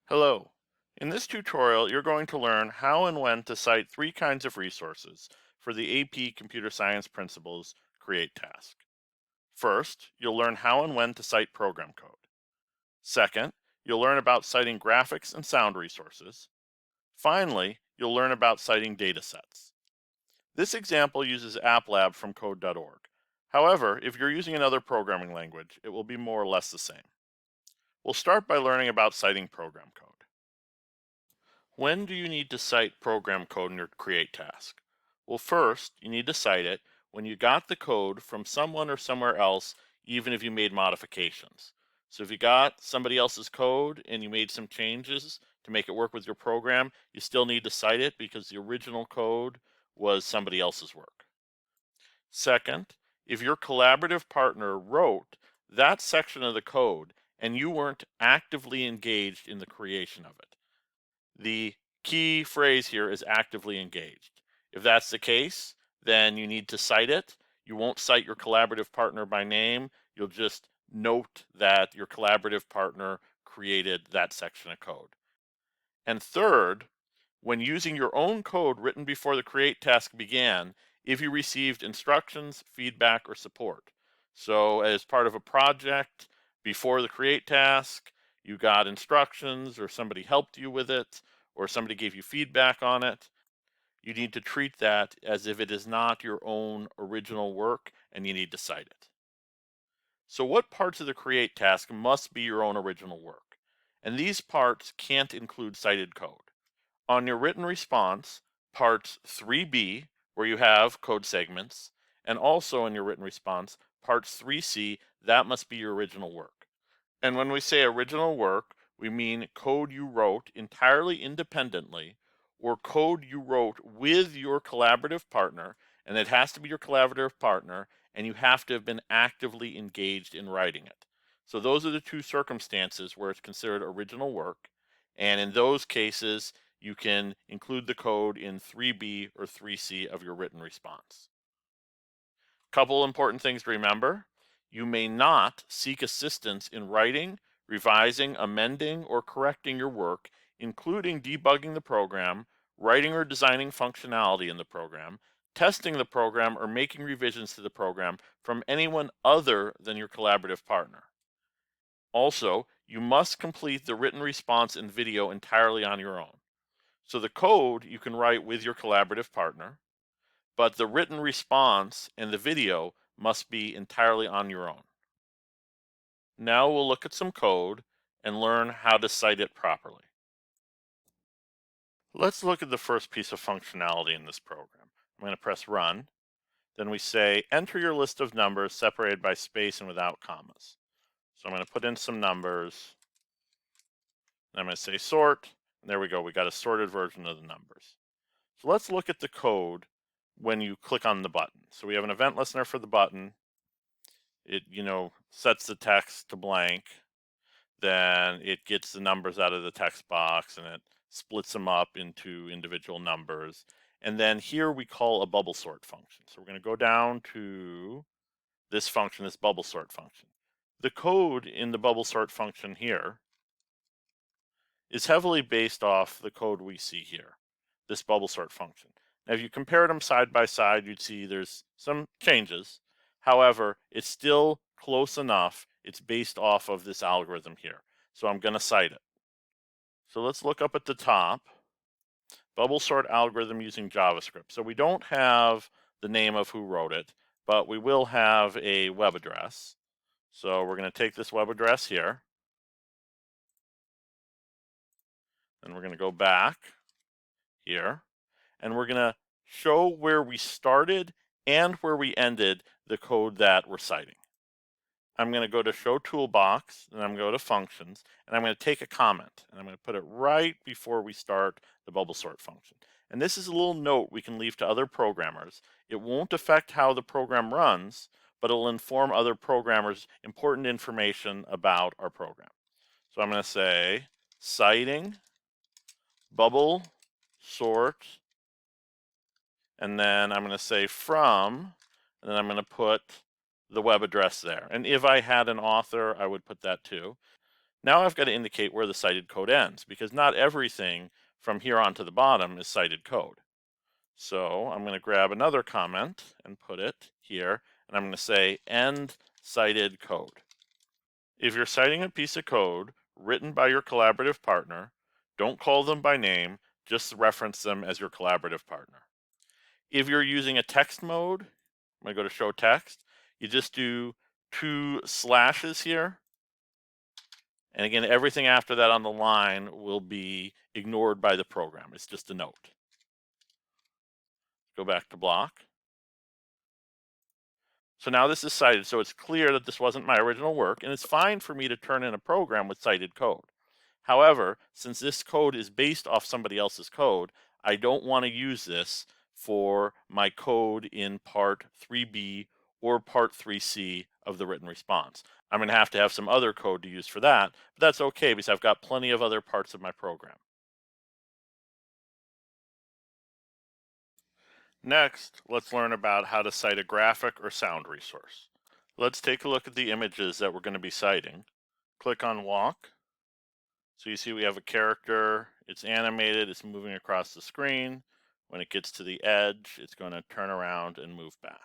Hello. In this tutorial, you're going to learn how and when to cite three kinds of resources for the AP Computer Science Principles Create task. First, you'll learn how and when to cite program code. Second, you'll learn about citing graphics and sound resources. Finally, you'll learn about citing datasets. This example uses AppLab from code.org. However, if you're using another programming language, it will be more or less the same. We'll start by learning about citing program code. When do you need to cite program code in your create task? Well, first, you need to cite it when you got the code from someone or somewhere else, even if you made modifications. So if you got somebody else's code and you made some changes to make it work with your program, you still need to cite it because the original code was somebody else's work. Second, if your collaborative partner wrote that section of the code and you weren't actively engaged in the creation of it. The key phrase here is actively engaged. If that's the case, then you need to cite it. You won't cite your collaborative partner by name. You'll just note that your collaborative partner created that section of code. And third, when using your own code written before the create task began, if you received instructions, feedback, or support. So as part of a project before the create task, you got instructions or somebody helped you with it or somebody gave you feedback on it, you need to treat that as if it is not your own original work and you need to cite it. So what parts of the create task must be your own original work? And these parts can't include cited code. On your written response, parts 3B, where you have code segments, and also in your written response, parts 3C, that must be your original work. And when we say original work, we mean code you wrote entirely independently or code you wrote with your collaborative partner, and it has to be your collaborative partner, and you have to have been actively engaged in writing it. So those are the two circumstances where it's considered original work, and in those cases, you can include the code in 3B or 3C of your written response. Couple important things to remember. You may not seek assistance in writing, revising, amending, or correcting your work, including debugging the program, writing or designing functionality in the program, testing the program, or making revisions to the program from anyone other than your collaborative partner. Also, you must complete the written response and video entirely on your own. So the code you can write with your collaborative partner, but the written response and the video must be entirely on your own. Now we'll look at some code and learn how to cite it properly. Let's look at the first piece of functionality in this program. I'm going to press run. Then we say enter your list of numbers separated by space and without commas. So I'm going to put in some numbers. And I'm going to say sort. And there we go. We got a sorted version of the numbers. So let's look at the code when you click on the button. So we have an event listener for the button. It, sets the text to blank. Then it gets the numbers out of the text box and it splits them up into individual numbers. And then here we call a bubble sort function. So we're going to go down to this function, this bubble sort function. The code in the bubble sort function here is heavily based off the code we see here, this bubble sort function. Now, if you compared them side by side, you'd see there's some changes. However, it's still close enough. It's based off of this algorithm here. So I'm going to cite it. So let's look up at the top, bubble sort algorithm using JavaScript. So we don't have the name of who wrote it, but we will have a web address. So we're going to take this web address here. And we're going to go back here. And we're going to show where we started and where we ended the code that we're citing. I'm going to go to show toolbox, and I'm going to go to functions, and I'm going to take a comment, and I'm going to put it right before we start the bubble sort function. And this is a little note we can leave to other programmers. It won't affect how the program runs, but it'll inform other programmers important information about our program. So I'm going to say citing bubble sort, and then I'm going to say from, and then I'm going to put the web address there. And if I had an author, I would put that too. Now I've got to indicate where the cited code ends, because not everything from here on to the bottom is cited code. So I'm going to grab another comment and put it here, and I'm going to say end cited code. If you're citing a piece of code written by your collaborative partner, don't call them by name, just reference them as your collaborative partner. If you're using a text mode, I'm going to go to show text, you just do 2 slashes here. And again, everything after that on the line will be ignored by the program. It's just a note. Go back to block. So now this is cited, so it's clear that this wasn't my original work, and it's fine for me to turn in a program with cited code. However, since this code is based off somebody else's code, I don't want to use this for my code in part 3B or part 3C of the written response. I'm going to have some other code to use for that, but that's okay because I've got plenty of other parts of my program. Next, let's learn about how to cite a graphic or sound resource. Let's take a look at the images that we're going to be citing. Click on walk. So you see we have a character, it's animated, it's moving across the screen. When it gets to the edge, it's going to turn around and move back.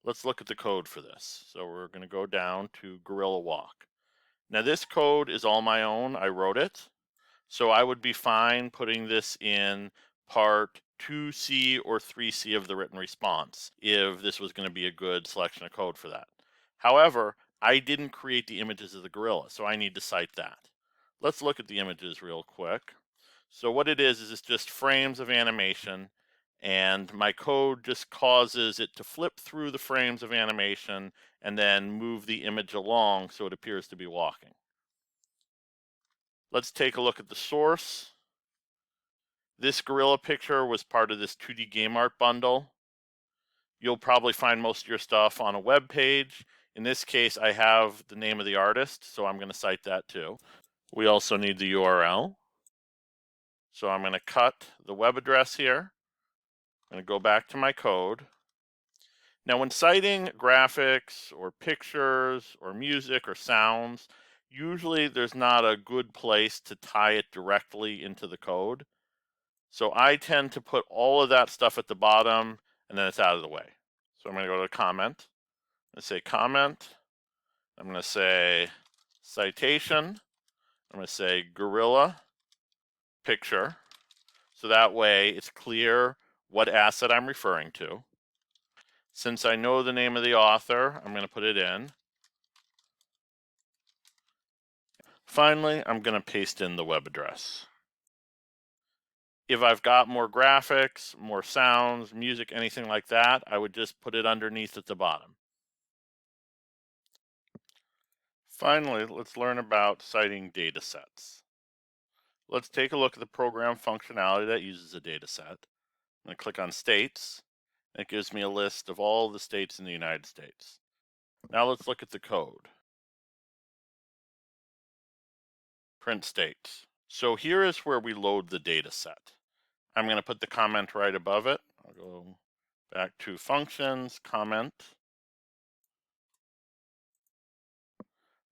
Let's look at the code for this. So we're going to go down to Gorilla Walk. Now this code is all my own, I wrote it. So I would be fine putting this in part 2C or 3C of the written response if this was going to be a good selection of code for that. However, I didn't create the images of the gorilla, so I need to cite that. Let's look at the images real quick. So what it is it's just frames of animation, and my code just causes it to flip through the frames of animation and then move the image along so it appears to be walking. Let's take a look at the source. This gorilla picture was part of this 2D game art bundle. You'll probably find most of your stuff on a web page. In this case, I have the name of the artist, so I'm going to cite that too. We also need the URL. So I'm going to cut the web address here. I'm going to go back to my code. Now when citing graphics or pictures or music or sounds, usually there's not a good place to tie it directly into the code. So I tend to put all of that stuff at the bottom and then it's out of the way. So I'm going to go to comment. I'm going to say comment. I'm going to say citation. I'm going to say gorilla picture. So that way it's clear what asset I'm referring to. Since I know the name of the author, I'm going to put it in. Finally, I'm going to paste in the web address. If I've got more graphics, more sounds, music, anything like that, I would just put it underneath at the bottom. Finally, let's learn about citing data sets. Let's take a look at the program functionality that uses a data set. I'm going to click on states. It gives me a list of all the states in the United States. Now let's look at the code. Print states. So here is where we load the data set. I'm going to put the comment right above it. I'll go back to functions, comment.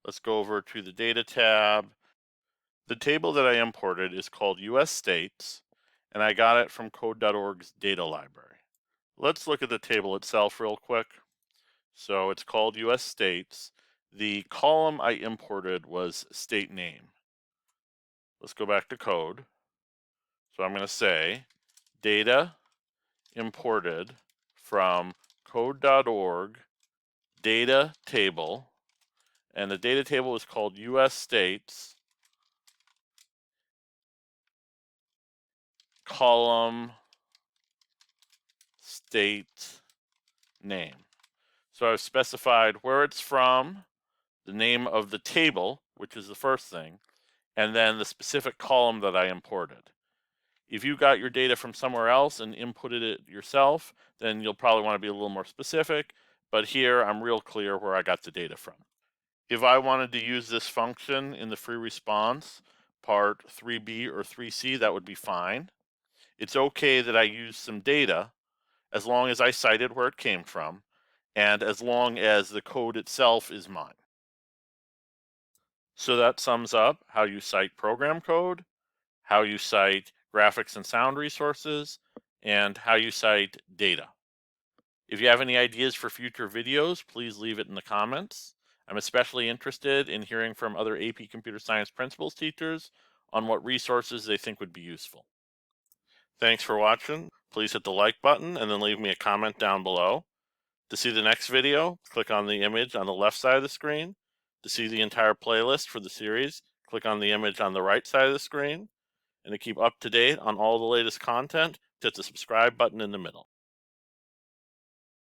Let's go over to the data tab. The table that I imported is called US States, and I got it from code.org's data library. Let's look at the table itself real quick. So it's called US States. The column I imported was state name. Let's go back to code. So I'm going to say data imported from code.org data table, and the data table is called US States column state name. So I've specified where it's from, the name of the table, which is the first thing, and then the specific column that I imported. If you got your data from somewhere else and inputted it yourself, then you'll probably want to be a little more specific, but here I'm real clear where I got the data from. If I wanted to use this function in the free response, part 3B or 3C, that would be fine. It's okay that I use some data as long as I cited where it came from and as long as the code itself is mine. So that sums up how you cite program code, how you cite graphics and sound resources, and how you cite data. If you have any ideas for future videos, please leave it in the comments. I'm especially interested in hearing from other AP Computer Science principals teachers on what resources they think would be useful. Thanks for watching. Please hit the like button and then leave me a comment down below. To see the next video, click on the image on the left side of the screen. To see the entire playlist for the series, click on the image on the right side of the screen. And to keep up to date on all the latest content, hit the subscribe button in the middle.